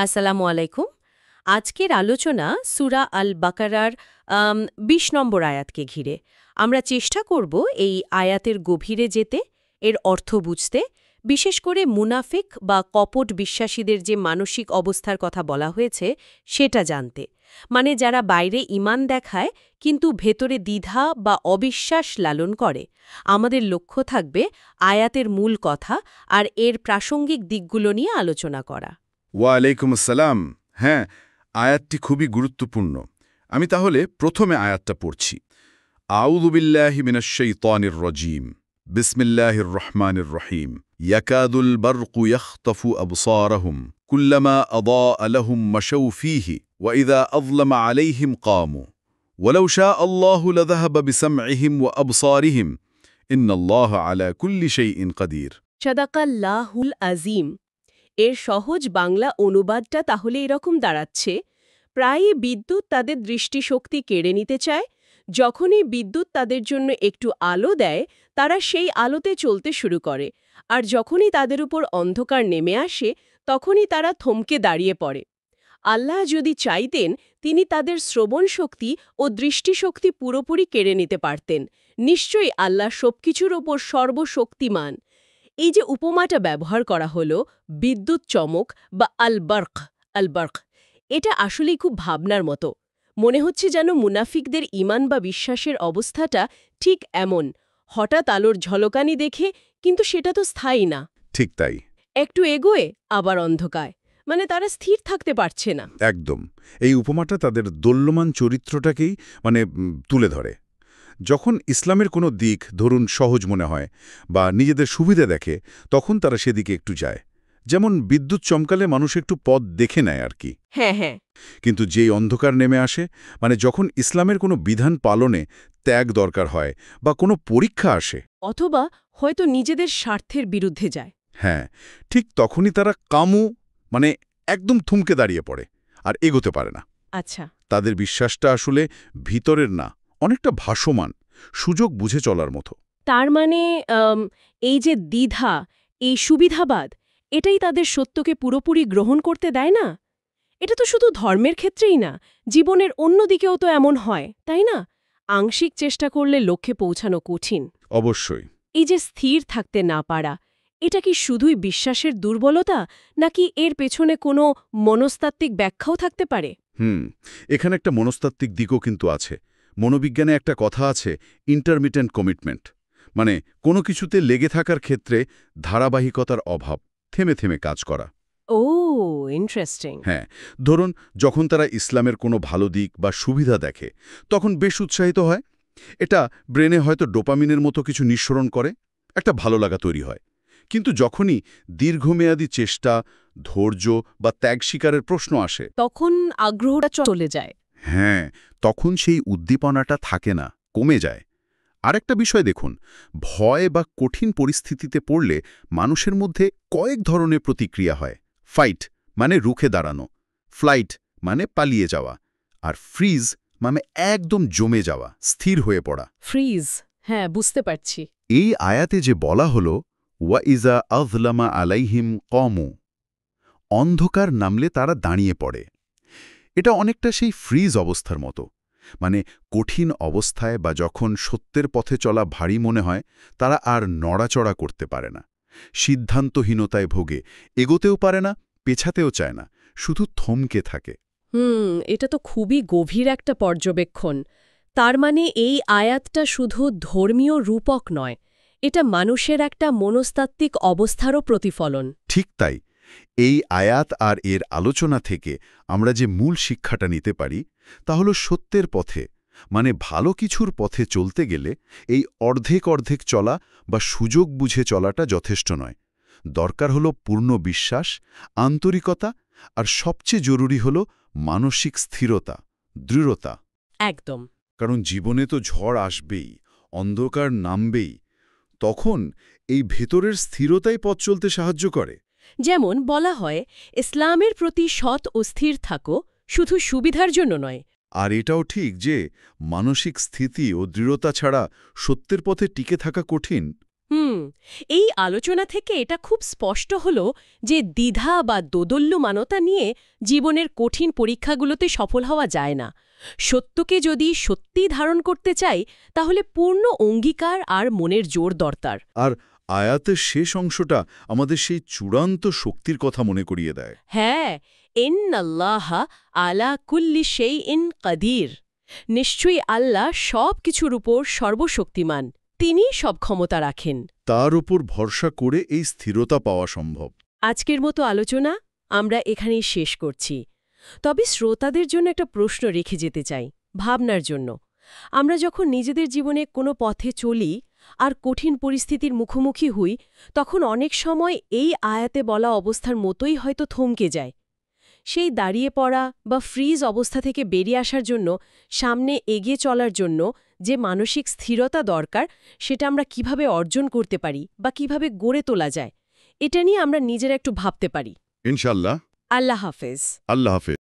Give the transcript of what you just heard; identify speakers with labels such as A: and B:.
A: আসসালামু আলাইকুম। আজকের আলোচনা সূরা আল বাকারার ২০ নম্বর আয়াতকে ঘিরে। আমরা চেষ্টা করব এই আয়াতের গভীরে যেতে, এর অর্থ বুঝতে, বিশেষ করে মুনাফিক বা কপট বিশ্বাসীদের যে মানসিক অবস্থার কথা বলা হয়েছে সেটা জানতে। মানে যারা বাইরে ঈমান দেখায় কিন্তু ভেতরে দ্বিধা বা অবিশ্বাস লালন করে। আমাদের লক্ষ্য থাকবে আয়াতের মূল কথা আর এর প্রাসঙ্গিক দিকগুলো নিয়ে আলোচনা করা।
B: ওয়ালাইকুম আসসালাম। হ্যাঁ, আয়াতটি খুবই গুরুত্বপূর্ণ। আমি তাহলে প্রথমে আয়াতটা পড়ছি। আউযু বিল্লাহি মিনাশ শাইতানির রাজীম। বিসমিল্লাহির রহমানির রহিম। ইয়াকাদুল বারকু ইয়াখতাফু আবসারাহুম কুল্লামা আদাআ লাহুম মাশাউ ফীহি ওয়া ইযা আযলামা আলাইহিম কামু ওয়ালাউ শাআ আল্লাহু লাযাহাবা বিসামইহিম ওয়া আবসারিহিম ইন্নাল্লাহা আলা কুল্লি শাইইন কাদির।
A: সাদাকাল্লাহুল আজিম। এর সহজ বাংলা অনুবাদটা তাহলে এরকম দাঁড়াচ্ছে, প্রায়ই বিদ্যুৎ তাদের দৃষ্টিশক্তি কেড়ে নিতে চায়। যখনই বিদ্যুৎ তাদের জন্য একটু আলো দেয়, তারা সেই আলোতে চলতে শুরু করে, আর যখনই তাদের উপর অন্ধকার নেমে আসে তখনই তারা থমকে দাঁড়িয়ে পড়ে। আল্লাহ যদি চাইতেন, তিনি তাদের শ্রবণ শক্তি ও দৃষ্টিশক্তি পুরোপুরি কেড়ে নিতে পারতেন। নিশ্চয়ই আল্লাহ সবকিছুর ওপর সর্বশক্তিমান। এই যে উপমাটা ব্যবহার করা হলো, বিদ্যুৎ চমক বা আল বার্ক, এটা আসলেই খুব ভাবনার মতো। মনে হচ্ছে যেন মুনাফিকদের ঈমান বা বিশ্বাসের অবস্থাটা ঠিক এমন, হঠাৎ আলোর ঝলকানি দেখে, কিন্তু সেটা তো স্থায়ী না।
B: ঠিক তাই।
A: একটু এগোয় আবার অন্ধকার, মানে তারা স্থির থাকতে পারছে না।
B: একদম। এই উপমাটা তাদের দোল্যমান চরিত্রটাকেই তুলে ধরে। যখন ইসলামের কোনো দিক ধরুন সহজ মনে হয় বা নিজেদের সুবিধা দেখে, তখন তারা সেদিকে একটু যায়। যেমন বিদ্যুৎ চমকালে মানুষ একটু পথ দেখে নেয় আর কি।
A: হ্যাঁ।
B: কিন্তু যেই অন্ধকার নেমে আসে, মানে যখন ইসলামের কোনো বিধান পালনে ত্যাগ দরকার হয় বা কোনো পরীক্ষা আসে,
A: অথবা হয়তো নিজেদের স্বার্থের বিরুদ্ধে যায়।
B: হ্যাঁ, ঠিক তখনই তারা মানে একদম থমকে দাঁড়িয়ে পড়ে আর এগোতে পারে না।
A: আচ্ছা।
B: তাদের বিশ্বাসটা আসলে ভিতরের না, অনেকটা ভাসমান, সুযোগ বুঝে চলার মতো।
A: তার মানে এই যে দ্বিধা, এই সুবিধাবাদ, এটাই তাদের সত্যকে পুরোপুরি গ্রহণ করতে দেয় না। এটা তো শুধু ধর্মের ক্ষেত্রেই না, জীবনের অন্য দিকেও তো এমন হয়, তাই না? আংশিক চেষ্টা করলে লক্ষ্যে পৌঁছানো কঠিন।
B: অবশ্যই।
A: এই যে স্থির থাকতে না পারা, এটা কি শুধুই বিশ্বাসের দুর্বলতা, নাকি এর পেছনে কোনো মনস্তাত্ত্বিক ব্যাখ্যাও থাকতে পারে?
B: এখানে একটা মনস্তাত্ত্বিক দিকও কিন্তু আছে। মনোবিজ্ঞানে একটা কথা আছে, ইন্টারমিটেন্ট কমিটমেন্ট। মানে কোনো কিছুতে লেগে থাকার ক্ষেত্রে ধারাবাহিকতার অভাব, থেমে থেমে কাজ করা।
A: ও, ইন্টারেস্টিং।
B: হ্যাঁ, ধরুন যখন তারা ইসলামের কোনো ভালো দিক বা সুবিধা দেখে, তখন বেশ উৎসাহিত হয়। এটা ব্রেনে হয়তো ডোপামিনের মতো কিছু নিঃসরণ করে, একটা ভালো লাগা তৈরি হয়। কিন্তু যখনই দীর্ঘমেয়াদী চেষ্টা, ধৈর্য বা ত্যাগ স্বীকারের প্রশ্ন আসে,
A: তখন আগ্রহটা চলে যায়।
B: হ্যাঁ, তখন সেই উদ্দীপনাটা থাকে না, কমে যায়। আরেকটা বিষয় দেখুন, ভয় বা কঠিন পরিস্থিতিতে পড়লে মানুষের মধ্যে কয়েক ধরনের প্রতিক্রিয়া হয়। ফাইট মানে রুখে দাঁড়ানো, ফ্লাইট মানে পালিয়ে যাওয়া, আর ফ্রিজ মানে একদম জমে যাওয়া, স্থির হয়ে পড়া।
A: ফ্রিজ, হ্যাঁ, বুঝতে পারছি।
B: এই আয়াতে যে বলা হলো, ওয়া ইজা আযলামা আলাইহিম কমু, অন্ধকার নামলে তারা দাঁড়িয়ে পড়ে, এটা অনেকটা সেই ফ্রিজ অবস্থার মতো। মানে কঠিন অবস্থায় বা যখন সত্যের পথে চলা ভারী মনে হয়, তারা আর নড়াচড়া করতে পারে না, সিদ্ধান্তহীনতায় ভোগে, এগোতেও পারে না, পেছাতেও চায় না, শুধু থমকে থাকে।
A: এটা তো খুবই গভীর একটা পর্যবেক্ষণ। তার মানে এই আয়াতটা শুধু ধর্মীয় রূপক নয়, এটা মানুষের একটা মনস্তাত্ত্বিক অবস্থারও প্রতিফলন।
B: ঠিক তাই। এই আয়াত আর এর আলোচনা থেকে আমরা যে মূল শিক্ষাটা নিতে পারি, তা হলো সত্যের পথে, মানে ভালো কিছুর পথে চলতে গেলে এই অর্ধেক অর্ধেক চলা বা সুযোগ বুঝে চলাটা যথেষ্ট নয়। দরকার হলো পূর্ণ বিশ্বাস, আন্তরিকতা, আর সবচেয়ে জরুরি হলো মানসিক স্থিরতা, দৃঢ়তা।
A: একদম।
B: কারণ জীবনে তো ঝড় আসবেই, অন্ধকার নামবেই, তখন এই ভেতরের স্থিরতাই পথ চলতে সাহায্য করে।
A: যেমন বলা হয়, ইসলামের প্রতি সৎ ও স্থির থাকো, শুধু সুবিধার জন্য নয়।
B: আর এটাও ঠিক যে মানসিক স্থিতি ও দৃঢ়তা ছাড়া সত্যের পথে টিকে থাকা কঠিন।
A: এই আলোচনা থেকে এটা খুব স্পষ্ট হলো যে দ্বিধা বা দোদল্যমানতা নিয়ে জীবনের কঠিন পরীক্ষাগুলোতে সফল হওয়া যায় না। সত্যকে যদি সত্যি ধারণ করতে চাই তাহলে পূর্ণ অঙ্গীকার আর মনের জোর দরকার।
C: আর আয়াতের শেষ অংশটা আমাদের সেই চূড়ান্ত শক্তির কথা মনে করিয়ে দেয়।
A: হ্যাঁ, ইন্নাল্লাহা আলা কুল্লি শাইইন কাদির। নিশ্চয়ই আল্লাহ সব কিছুর উপর সর্বশক্তিমান, তিনিই সব ক্ষমতা রাখেন।
C: তার উপর ভরসা করে এই স্থিরতা পাওয়া সম্ভব।
A: আজকের মতো আলোচনা আমরা এখানেই শেষ করছি। তবে শ্রোতাদের জন্য একটা প্রশ্ন রেখে যেতে চাই, ভাবনার জন্য। আমরা যখন নিজেদের জীবনে কোনো পথে চলি আর কঠিন পরিস্থিতির মুখোমুখি হই, তখন অনেক সময় এই আয়াতে বলা অবস্থার মতোই হয়তো থমকে যায়। সেই দাঁড়িয়ে পড়া বা ফ্রিজ অবস্থা থেকে বেরিয়ে আসার জন্য, সামনে এগিয়ে চলার জন্য যে মানসিক স্থিরতা দরকার, সেটা আমরা কিভাবে অর্জন করতে পারি বা কিভাবে গড়ে তোলা যায়, এটা নিয়ে আমরা নিজেরা একটু ভাবতে পারি।
C: ইনশাল্লাহ।
A: আল্লাহ হাফেজ।
C: আল্লাহ হাফেজ।